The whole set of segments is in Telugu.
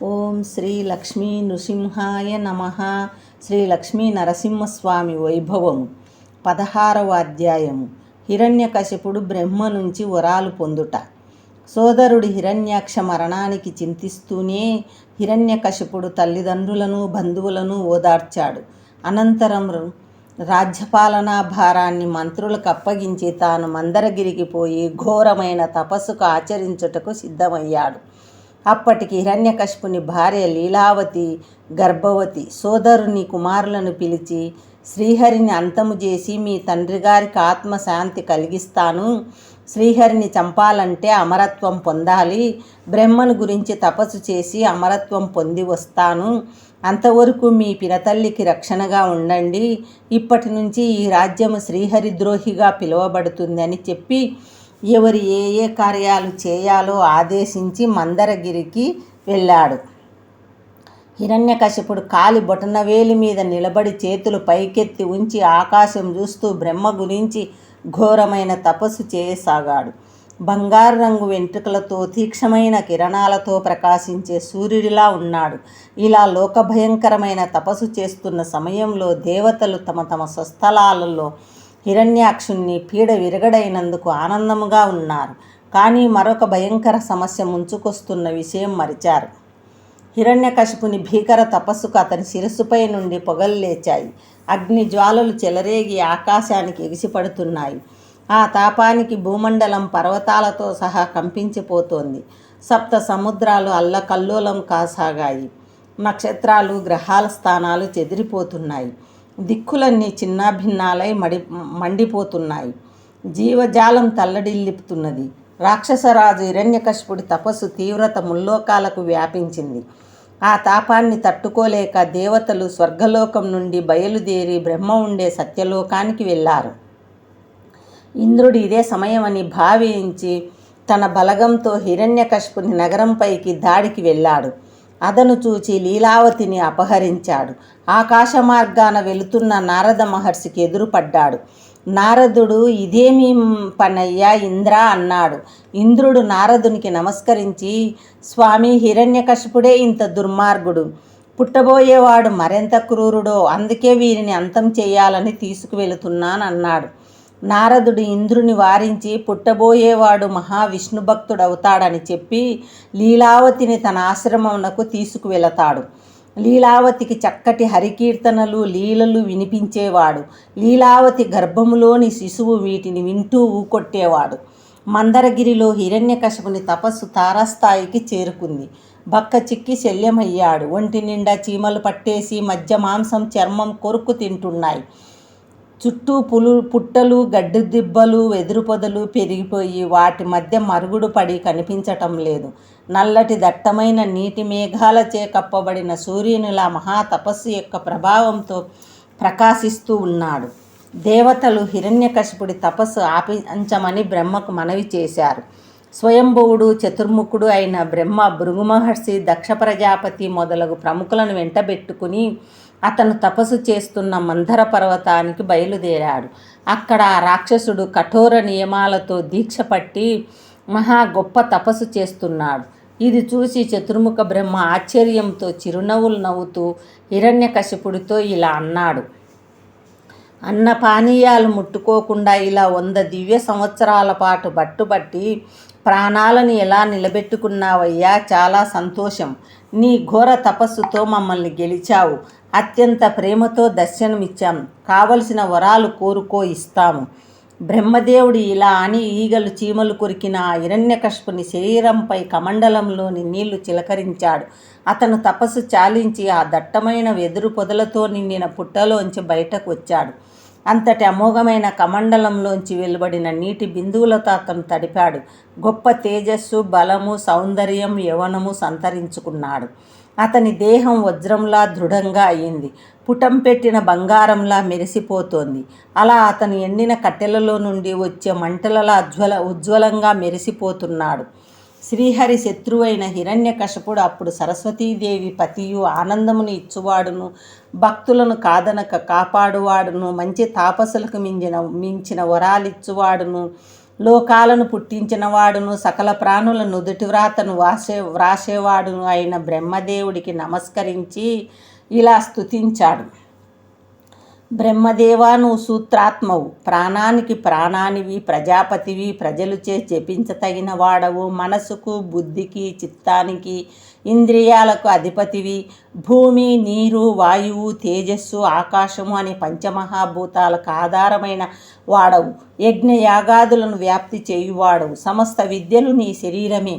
ఓం శ్రీ లక్ష్మీ నృసింహాయ నమః. శ్రీ లక్ష్మీ నరసింహస్వామి వైభవము 16వ అధ్యాయము. హిరణ్యకశిపుడు బ్రహ్మ నుంచి వరాలు పొందుట. సోదరుడి హిరణ్యాక్ష మరణానికి చింతిస్తూనే హిరణ్యకశిపుడు తల్లిదండ్రులను బంధువులను ఓదార్చాడు. అనంతరం రాజ్యపాలనా భారాన్ని మంత్రులకు అప్పగించి తాను మందరగిరికి పోయి ఘోరమైన తపస్సుకు ఆచరించుటకు సిద్ధమయ్యాడు. అప్పటికి హిరణ్యకశిపుని భార్య లీలావతి గర్భవతి. సోదరుని కుమారులను పిలిచి, శ్రీహరిని అంతము చేసి మీ తండ్రి గారికి ఆత్మశాంతి కలిగిస్తాను. శ్రీహరిని చంపాలంటే అమరత్వం పొందాలి. బ్రహ్మను గురించి తపస్సు చేసి అమరత్వం పొంది వస్తాను. అంతవరకు మీ పినతల్లికి రక్షణగా ఉండండి. ఇప్పటి నుంచి ఈ రాజ్యము శ్రీహరిద్రోహిగా పిలువబడుతుంది అని చెప్పి ఎవరు ఏ కార్యాలు చేయాలో ఆదేశించి మందరగిరికి వెళ్ళాడు. హిరణ్యకశిపుడు కాలి బొటనవేలి మీద నిలబడి చేతులు పైకెత్తి ఉంచి ఆకాశం చూస్తూ బ్రహ్మ గురించి ఘోరమైన తపస్సు చేయసాగాడు. బంగారు రంగు వెంట్రుకలతో తీక్షణమైన కిరణాలతో ప్రకాశించే సూర్యుడిలా ఉన్నాడు. ఇలా లోకభయంకరమైన తపస్సు చేస్తున్న సమయంలో దేవతలు తమ తమ స్వస్థలాలలో హిరణ్యాక్షుణ్ణి పీడ విరగడైనందుకు ఆనందముగా ఉన్నారు. కానీ మరొక భయంకర సమస్య ముంచుకొస్తున్న విషయం మరిచారు. హిరణ్యకశిపుని భీకర తపస్సుకు అతని శిరస్సుపై నుండి పొగలు లేచాయి. అగ్ని జ్వాలలు చెలరేగి ఆకాశానికి ఎగిసిపడుతున్నాయి. ఆ తాపానికి భూమండలం పర్వతాలతో సహా కంపించిపోతోంది. సప్త సముద్రాలు అల్లకల్లోలం కాసాగాయి. నక్షత్రాలు గ్రహాల స్థానాలు చెదిరిపోతున్నాయి. దిక్కులన్నీ చిన్నాభిన్నాలై మండిపోతున్నాయి. జీవజాలం తల్లడిల్లుతున్నది. రాక్షసరాజు హిరణ్యకశిపుడి తపస్సు తీవ్రత ముల్లోకాలకు వ్యాపించింది. ఆ తాపాన్ని తట్టుకోలేక దేవతలు స్వర్గలోకం నుండి బయలుదేరి బ్రహ్మ ఉండే సత్యలోకానికి వెళ్ళారు. ఇంద్రుడు ఇదే సమయమని భావించి తన బలగంతో హిరణ్యకశిపుని నగరంపైకి దాడికి వెళ్ళాడు. అదను చూచి లీలావతిని అపహరించాడు. ఆకాశ మార్గాన వెళుతున్న నారద మహర్షికి ఎదురుపడ్డాడు. నారదుడు, ఇదేమీ పనయ్యా ఇంద్ర అన్నాడు. ఇంద్రుడు నారదునికి నమస్కరించి, స్వామి, హిరణ్యకశిపుడే ఇంత దుర్మార్గుడు, పుట్టబోయేవాడు మరెంత క్రూరుడో, అందుకే వీరిని అంతం చేయాలని తీసుకువెళుతున్నానన్నాడు. నారదుడు ఇంద్రుని వారించి పుట్టబోయేవాడు మహావిష్ణుభక్తుడవుతాడని చెప్పి లీలావతిని తన ఆశ్రమమునకు తీసుకువెళతాడు. లీలావతికి చక్కటి హరికీర్తనలు లీలలు వినిపించేవాడు. లీలావతి గర్భములోని శిశువు వీటిని వింటూ ఊకొట్టేవాడు. మందరగిరిలో హిరణ్యకశిపుని తపస్సు తారాస్థాయికి చేరుకుంది. బక్క చిక్కి శల్యమయ్యాడు. ఒంటి నిండా చీమలు పట్టేసి మధ్య మాంసం చర్మం కొరుక్కు తింటున్నాయి. చుట్టూ పుట్టలు గడ్డి దిబ్బలు వెదురు పొదలు పెరిగిపోయి వాటి మధ్య మరుగుడు పడి కనిపించటం లేదు. నల్లటి దట్టమైన నీటి మేఘాలచే కప్పబడిన సూర్యునిలా మహాతపస్సు యొక్క ప్రభావంతో ప్రకాశిస్తూ ఉన్నాడు. దేవతలు హిరణ్యకశిపుడి తపస్సు ఆపించమని బ్రహ్మకు మనవి చేశారు. స్వయంభువుడు చతుర్ముఖుడు అయిన బ్రహ్మ భృగు మహర్షి, దక్ష ప్రజాపతి మొదలగు ప్రముఖులను వెంటబెట్టుకుని అతను తపస్సు చేస్తున్న మందర పర్వతానికి బయలుదేరాడు. అక్కడ ఆ రాక్షసుడు కఠోర నియమాలతో దీక్ష పట్టి మహా గొప్ప తపస్సు చేస్తున్నాడు. ఇది చూసి చతుర్ముఖ బ్రహ్మ ఆశ్చర్యంతో చిరునవ్వులు నవ్వుతూ హిరణ్యకశిపుడితో ఇలా అన్నాడు. అన్న పానీయాలు ముట్టుకోకుండా ఇలా 100 దివ్య సంవత్సరాల పాటు పట్టుబట్టి ప్రాణాలను ఎలా నిలబెట్టుకున్నావయ్యా, చాలా సంతోషం. నీ ఘోర తపస్సుతో మమ్మల్ని గెలిచావు. అత్యంత ప్రేమతో దర్శనమిచ్చాం. కావలసిన వరాలు కోరుకో, ఇస్తాము. బ్రహ్మదేవుడు ఇలా అని ఈగలు చీమలు కొరికిన ఆ హిరణ్యకశిపుని శరీరంపై కమండలంలోని నీళ్లు చిలకరించాడు. అతను తపస్సు చాలించి ఆ దట్టమైన వెదురు పొదలతో నిండిన పుట్టలోంచి బయటకు వచ్చాడు. అంతటి అమోఘమైన కమండలంలోంచి వెలువడిన నీటి బిందువులతో అతను తడిపాడు. గొప్ప తేజస్సు, బలము, సౌందర్యం, యవ్వనము సంతరించుకున్నాడు. అతని దేహం వజ్రంలా దృఢంగా అయింది. పుటం పెట్టిన బంగారంలా మెరిసిపోతోంది. అలా అతను ఎండిన కట్టెలలో నుండి వచ్చే మంటలలా ఉజ్వలంగా మెరిసిపోతున్నాడు. శ్రీహరి శత్రువైన హిరణ్యకశిపుడు అప్పుడు సరస్వతీదేవి పతియు, ఆనందమును ఇచ్చువాడును, భక్తులను కాదనక కాపాడువాడును, మంచి తాపసులకు మించిన వరాలిచ్చువాడును, లోకాలను పుట్టించిన వాడును సకల ప్రాణుల నుదుటి వ్రాతను వ్రాసేవాడును అయిన బ్రహ్మదేవుడికి నమస్కరించి ఇలా స్తుతించాడు. బ్రహ్మదేవా, నువ్వు సూత్రాత్మవు, ప్రాణానికి ప్రాణానివి, ప్రజాపతివి, ప్రజలుచే జపించతగిన వాడవు, మనసుకు బుద్ధికి చిత్తానికి ఇంద్రియాలకు అధిపతివి, భూమి, నీరు, వాయువు, తేజస్సు, ఆకాశము అనే పంచమహాభూతాలకు ఆధారమైన వాడవు, యజ్ఞయాగాదులను వ్యాప్తి చేయువాడవు, సమస్త విద్యలు నీ శరీరమే,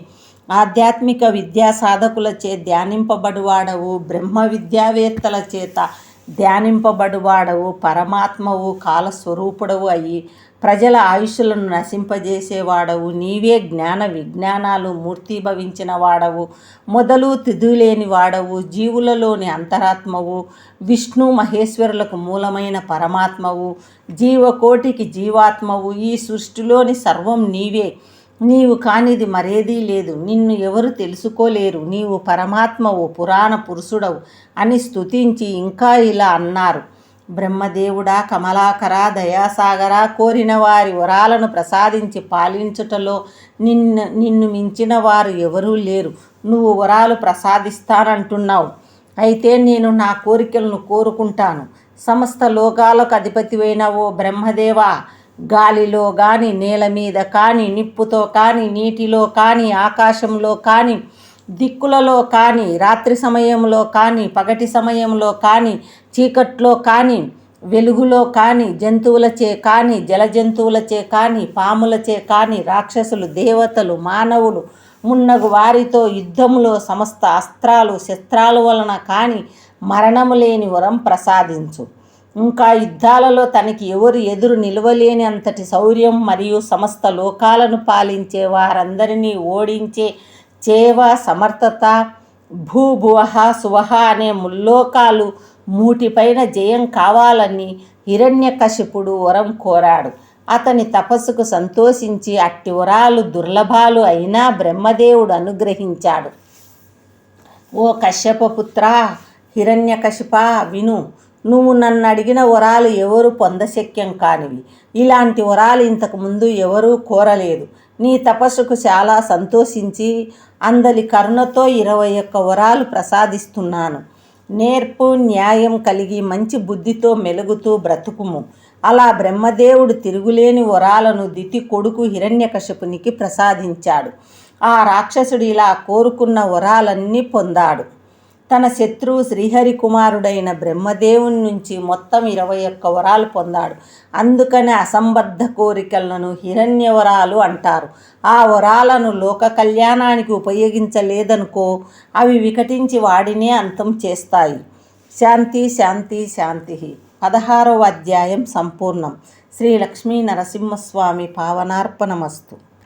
ఆధ్యాత్మిక విద్యా సాధకులచే ధ్యానింపబడువాడవు, బ్రహ్మ విద్యావేత్తల చేత ధ్యానింపబడువాడవు, పరమాత్మవు, కాలస్వరూపుడవు అయి ప్రజల ఆయుష్లను నశింపజేసేవాడవు, నీవే జ్ఞాన విజ్ఞానాలు మూర్తిభవించిన వాడవు, మొదలు తిథులేని వాడవు, జీవులలోని అంతరాత్మవు, విష్ణు మహేశ్వరులకు మూలమైన పరమాత్మవు, జీవకోటికి జీవాత్మవు, ఈ సృష్టిలోని సర్వం నీవే, నీవు కానిది మరేదీ లేదు, నిన్ను ఎవరు తెలుసుకోలేరు, నీవు పరమాత్మవు, పురాణ పురుషుడవు అని స్తుతించి ఇంకా ఇలా అన్నారు. బ్రహ్మదేవుడా, కమలాకరా, దయాసాగరా, కోరిన వారి వరాలను ప్రసాదించి పాలించుటలో నిన్ను మించిన వారు ఎవరూ లేరు. నువ్వు వరాలు ప్రసాదిస్తానంటున్నావు, అయితే నేను నా కోరికలను కోరుకుంటాను. సమస్త లోకాలకు అధిపతివైన ఓ బ్రహ్మదేవా, గాలిలో కానీ, నేల మీద కానీ, నిప్పుతో కానీ, నీటిలో కానీ, ఆకాశంలో కానీ, దిక్కులలో కానీ, రాత్రి సమయంలో కానీ, పగటి సమయంలో కానీ, చీకట్లో కానీ, వెలుగులో కానీ, జంతువులచే కానీ, జలజంతువులచే కానీ, పాములచే కానీ, రాక్షసులు, దేవతలు, మానవులు మున్నగు వారితో యుద్ధములో సమస్త అస్త్రాలు శస్త్రాల వలన కానీ మరణము లేని వరం ప్రసాదించు. ఇంకా యుద్ధాలలో తనకి ఎవరు ఎదురు నిలవలేని అంతటి శౌర్యం మరియు సమస్త లోకాలను పాలించే వారందరినీ ఓడించే చేవ, సమర్థత, భూభువహ, సువహ అనే ముల్లోకాలు మూటిపైన జయం కావాలని హిరణ్యకశిపుడు వరం కోరాడు. అతని తపస్సుకు సంతోషించి అట్టి వరాలు దుర్లభాలు అయినా బ్రహ్మదేవుడు అనుగ్రహించాడు. ఓ కశ్యపపుత్ర, హిరణ్యకశిప, విను. నువ్వు నన్ను అడిగిన వరాలు ఎవరు పొందశక్యం కానివి. ఇలాంటి వరాలు ఇంతకుముందు ఎవరూ కోరలేదు. నీ తపస్సుకు చాలా సంతోషించి అందలి కరుణతో 21 వరాలు ప్రసాదిస్తున్నాను. నేర్పు, న్యాయం కలిగి మంచి బుద్ధితో మెలుగుతూ బ్రతుకుము. అలా బ్రహ్మదేవుడు తిరుగులేని వరాలను దితి కొడుకు హిరణ్యకశిపునికి ప్రసాదించాడు. ఆ రాక్షసుడు ఇలా కోరుకున్న వరాలన్నీ పొందాడు. తన శత్రువు శ్రీహరి కుమారుడైన బ్రహ్మదేవుని నుంచి మొత్తం 21 వరాలు పొందాడు. అందుకనే అసంబద్ధ కోరికలను హిరణ్య వరాలు అంటారు. ఆ వరాలను లోక కళ్యాణానికి ఉపయోగించలేదనుకో, అవి వికటించి వాడినే అంతం చేస్తాయి. శాంతి శాంతి శాంతి. 16వ అధ్యాయం సంపూర్ణం. శ్రీ లక్ష్మీ నరసింహస్వామి పావనార్పణమస్తు.